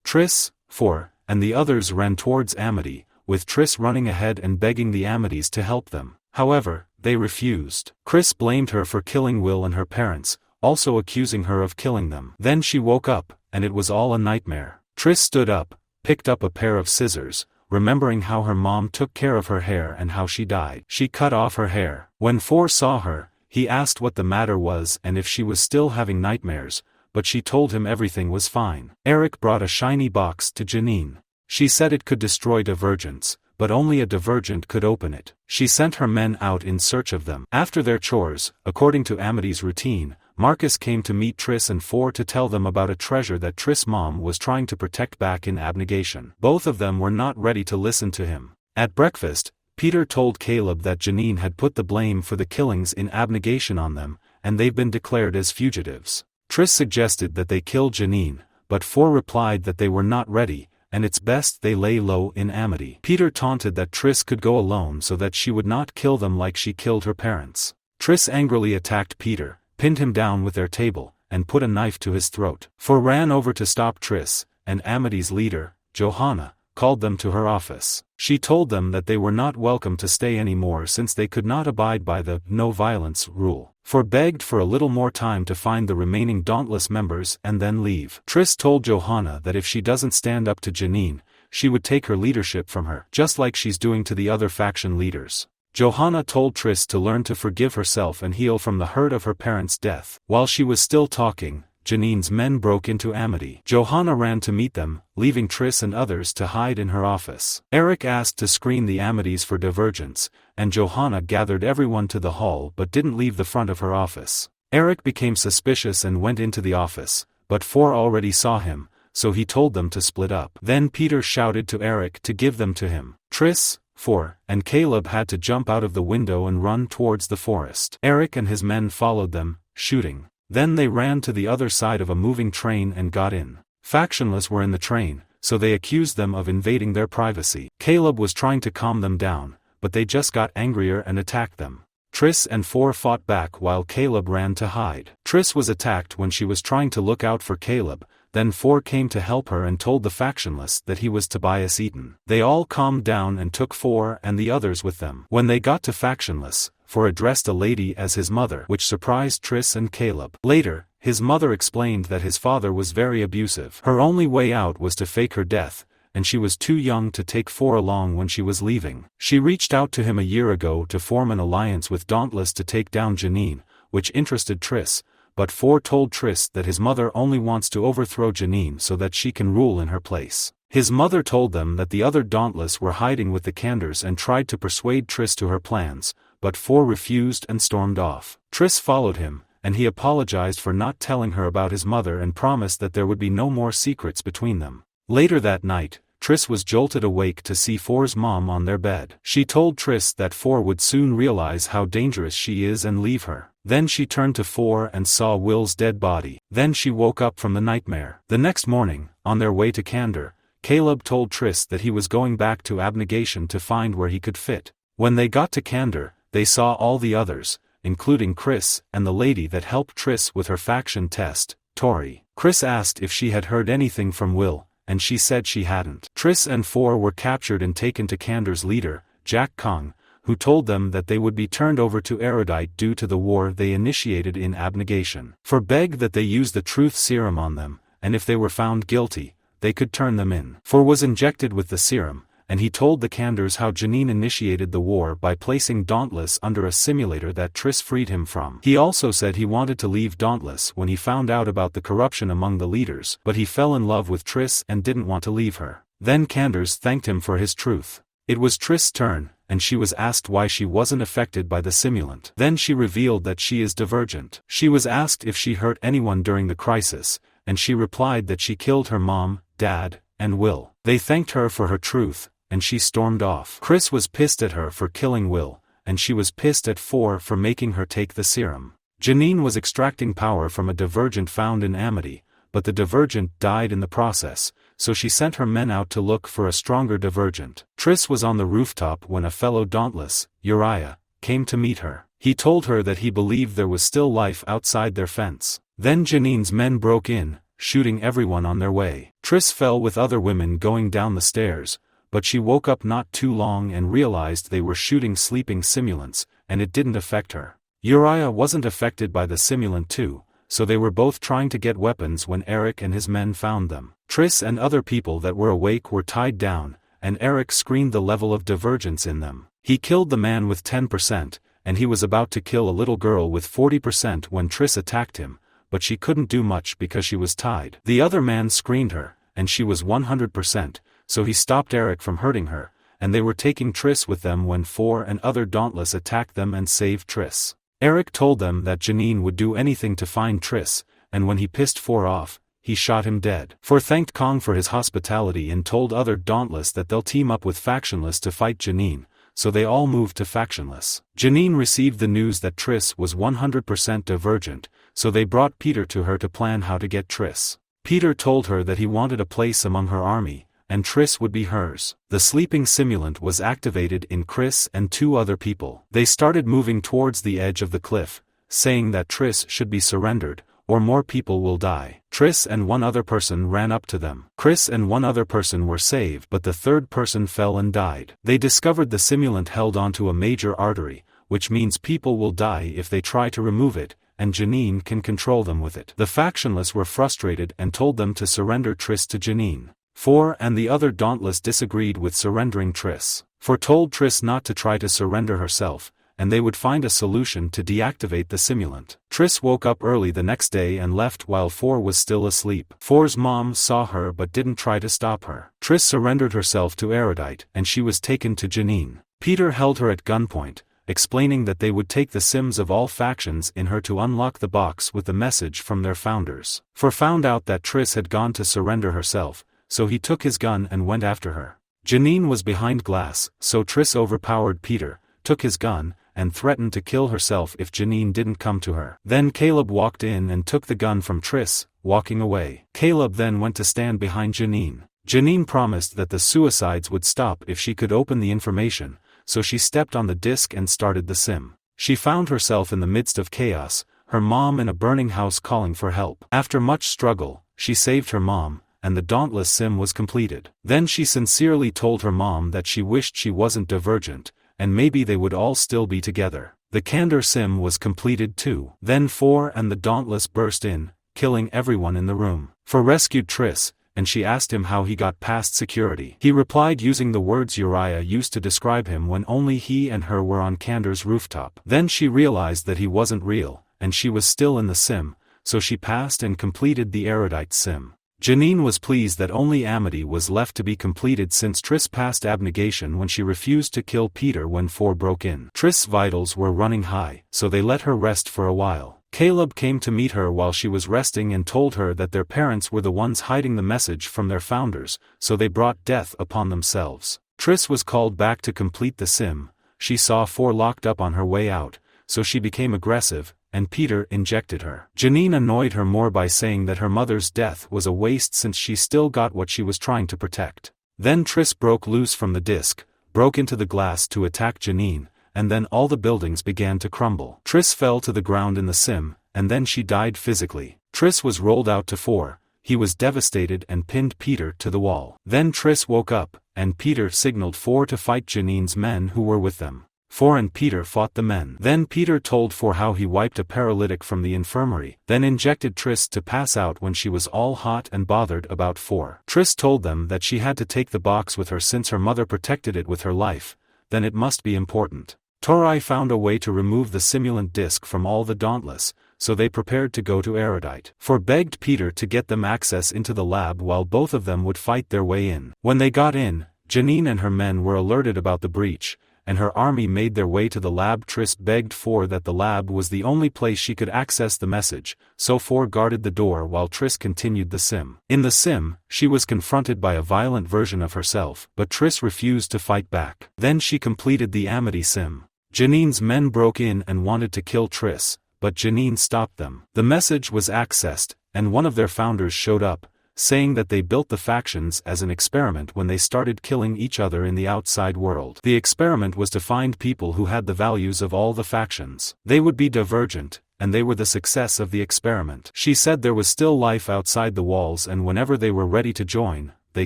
Triss, 4, and the others ran towards Amity, with Triss running ahead and begging the Amities to help them. However, they refused. Chris blamed her for killing Will and her parents, also accusing her of killing them. Then she woke up, and it was all a nightmare. Triss stood up, picked up a pair of scissors, remembering how her mom took care of her hair and how she died. She cut off her hair. When 4 saw her, he asked what the matter was and if she was still having nightmares, but she told him everything was fine. Eric brought a shiny box to Janine. She said it could destroy Divergents, but only a Divergent could open it. She sent her men out in search of them. After their chores, according to Amity's routine, Marcus came to meet Triss and 4 to tell them about a treasure that Triss' mom was trying to protect back in Abnegation. Both of them were not ready to listen to him. At breakfast, Peter told Caleb that Janine had put the blame for the killings in Abnegation on them, and they've been declared as fugitives. Triss suggested that they kill Janine, but 4 replied that they were not ready, and it's best they lay low in Amity. Peter taunted that Triss could go alone so that she would not kill them like she killed her parents. Triss angrily attacked Peter, pinned him down with their table, and put a knife to his throat. 4 ran over to stop Triss, and Amity's leader, Johanna, called them to her office. She told them that they were not welcome to stay anymore since they could not abide by the no violence rule. 4 begged for a little more time to find the remaining Dauntless members and then leave. Triss told Johanna that if she doesn't stand up to Janine, she would take her leadership from her, just like she's doing to the other faction leaders. Johanna told Triss to learn to forgive herself and heal from the hurt of her parents' death. While she was still talking, Janine's men broke into Amity. Johanna ran to meet them, leaving Triss and others to hide in her office. Eric asked to screen the Amities for Divergence, and Johanna gathered everyone to the hall but didn't leave the front of her office. Eric became suspicious and went into the office, but 4 already saw him, so he told them to split up. Then Peter shouted to Eric to give them to him. Triss, 4, and Caleb had to jump out of the window and run towards the forest. Eric and his men followed them, shooting. Then they ran to the other side of a moving train and got in. Factionless were in the train, so they accused them of invading their privacy. Caleb was trying to calm them down, but they just got angrier and attacked them. Triss and 4 fought back while Caleb ran to hide. Triss was attacked when she was trying to look out for Caleb, then 4 came to help her and told the factionless that he was Tobias Eaton. They all calmed down and took 4 and the others with them. When they got to factionless, 4 addressed a lady as his mother, which surprised Triss and Caleb. Later, his mother explained that his father was very abusive. Her only way out was to fake her death, and she was too young to take 4 along when she was leaving. She reached out to him a year ago to form an alliance with Dauntless to take down Janine, which interested Triss, but 4 told Triss that his mother only wants to overthrow Janine so that she can rule in her place. His mother told them that the other Dauntless were hiding with the Kanders and tried to persuade Triss to her plans, but 4 refused and stormed off. Triss followed him, and he apologized for not telling her about his mother and promised that there would be no more secrets between them. Later that night, Triss was jolted awake to see 4's mom on their bed. She told Triss that 4 would soon realize how dangerous she is and leave her. Then she turned to 4 and saw Will's dead body. Then she woke up from the nightmare. The next morning, on their way to Kandor, Caleb told Triss that he was going back to Abnegation to find where he could fit. When they got to Kandor, they saw all the others, including Chris and the lady that helped Triss with her faction test, Tori. Chris asked if she had heard anything from Will, and she said she hadn't. Triss and 4 were captured and taken to Kandor's leader, Jack Kong, who told them that they would be turned over to Erudite due to the war they initiated in Abnegation. 4 begged that they use the truth serum on them, and if they were found guilty, they could turn them in. 4 was injected with the serum, and he told the Kandors how Janine initiated the war by placing Dauntless under a simulator that Triss freed him from. He also said he wanted to leave Dauntless when he found out about the corruption among the leaders, but he fell in love with Triss and didn't want to leave her. Then Kandors thanked him for his truth. It was Triss' turn, and she was asked why she wasn't affected by the simulant. Then she revealed that she is divergent. She was asked if she hurt anyone during the crisis, and she replied that she killed her mom, dad, and Will. They thanked her for her truth, and she stormed off. Chris was pissed at her for killing Will, and she was pissed at 4 for making her take the serum. Janine was extracting power from a divergent found in Amity, but the divergent died in the process, so she sent her men out to look for a stronger divergent. Triss was on the rooftop when a fellow Dauntless, Uriah, came to meet her. He told her that he believed there was still life outside their fence. Then Janine's men broke in, shooting everyone on their way. Triss fell with other women going down the stairs, but she woke up not too long and realized they were shooting sleeping simulants, and it didn't affect her. Uriah wasn't affected by the simulant too, so they were both trying to get weapons when Eric and his men found them. Triss and other people that were awake were tied down, and Eric screened the level of divergence in them. He killed the man with 10%, and he was about to kill a little girl with 40% when Triss attacked him, but she couldn't do much because she was tied. The other man screened her, and she was 100%, so he stopped Eric from hurting her, and they were taking Triss with them when 4 and other Dauntless attacked them and saved Triss. Eric told them that Janine would do anything to find Triss, and when he pissed 4 off, he shot him dead. 4 thanked Kong for his hospitality and told other Dauntless that they'll team up with Factionless to fight Janine, so they all moved to Factionless. Janine received the news that Triss was 100% divergent, so they brought Peter to her to plan how to get Triss. Peter told her that he wanted a place among her army, and Triss would be hers. The sleeping simulant was activated in Chris and 2 other people. They started moving towards the edge of the cliff, saying that Triss should be surrendered, or more people will die. Triss and 1 other person ran up to them. Chris and 1 other person were saved, but the 3rd person fell and died. They discovered the simulant held onto a major artery, which means people will die if they try to remove it, and Janine can control them with it. The Factionless were frustrated and told them to surrender Triss to Janine. 4 and the other Dauntless disagreed with surrendering Triss. 4 told Triss not to try to surrender herself, and they would find a solution to deactivate the simulant. Triss woke up early the next day and left while 4 was still asleep. 4's mom saw her but didn't try to stop her. Triss surrendered herself to Erudite, and she was taken to Janine. Peter held her at gunpoint, explaining that they would take the sims of all factions in her to unlock the box with the message from their founders. 4 found out that Triss had gone to surrender herself, so he took his gun and went after her. Janine was behind glass, so Triss overpowered Peter, took his gun, and threatened to kill herself if Janine didn't come to her. Then Caleb walked in and took the gun from Triss, walking away. Caleb then went to stand behind Janine. Janine promised that the suicides would stop if she could open the information, so she stepped on the disc and started the sim. She found herself in the midst of chaos, her mom in a burning house calling for help. After much struggle, she saved her mom, and the Dauntless sim was completed. Then she sincerely told her mom that she wished she wasn't divergent, and maybe they would all still be together. The Candor sim was completed too. Then 4 and the Dauntless burst in, killing everyone in the room. 4 rescued Triss, and she asked him how he got past security. He replied using the words Uriah used to describe him when only he and her were on Candor's rooftop. Then she realized that he wasn't real, and she was still in the sim, so she passed and completed the Erudite sim. Janine was pleased that only Amity was left to be completed since Triss passed abnegation when she refused to kill Peter when 4 broke in. Triss's vitals were running high, so they let her rest for a while. Caleb came to meet her while she was resting and told her that their parents were the ones hiding the message from their founders, so they brought death upon themselves. Triss was called back to complete the sim. She saw 4 locked up on her way out, so she became aggressive, and Peter injected her. Janine annoyed her more by saying that her mother's death was a waste since she still got what she was trying to protect. Then Triss broke loose from the disc, broke into the glass to attack Janine, and then all the buildings began to crumble. Triss fell to the ground in the sim, and then she died physically. Triss was rolled out to 4, he was devastated and pinned Peter to the wall. Then Triss woke up, and Peter signaled 4 to fight Janine's men who were with them. 4 and Peter fought the men. Then Peter told 4 how he wiped a paralytic from the infirmary, then injected Triss to pass out when she was all hot and bothered about 4. Triss told them that she had to take the box with her since her mother protected it with her life, then it must be important. Torai found a way to remove the simulant disc from all the Dauntless, so they prepared to go to Erudite. 4 begged Peter to get them access into the lab while both of them would fight their way in. When they got in, Janine and her men were alerted about the breach, and her army made their way to the lab. Triss begged 4 that the lab was the only place she could access the message, so 4 guarded the door while Triss continued the sim. In the sim, she was confronted by a violent version of herself, but Triss refused to fight back. Then she completed the Amity sim. Janine's men broke in and wanted to kill Triss, but Janine stopped them. The message was accessed, and one of their founders showed up, saying that they built the factions as an experiment when they started killing each other in the outside world. The experiment was to find people who had the values of all the factions. They would be divergent, and they were the success of the experiment. She said there was still life outside the walls, and whenever they were ready to join, they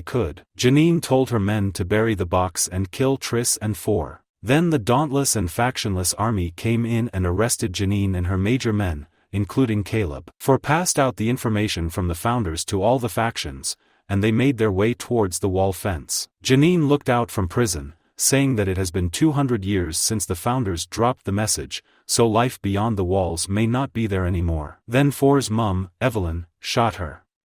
could. Janine told her men to bury the box and kill Triss and Four. Then the dauntless and factionless army came in and arrested Janine and her major men, including Caleb. Four passed out the information from the founders to all the factions, and they made their way towards the wall fence. Janine looked out from prison, saying that it has been 200 years since the founders dropped the message, so life beyond the walls may not be there anymore. Then Four's mum, Evelyn, shot her.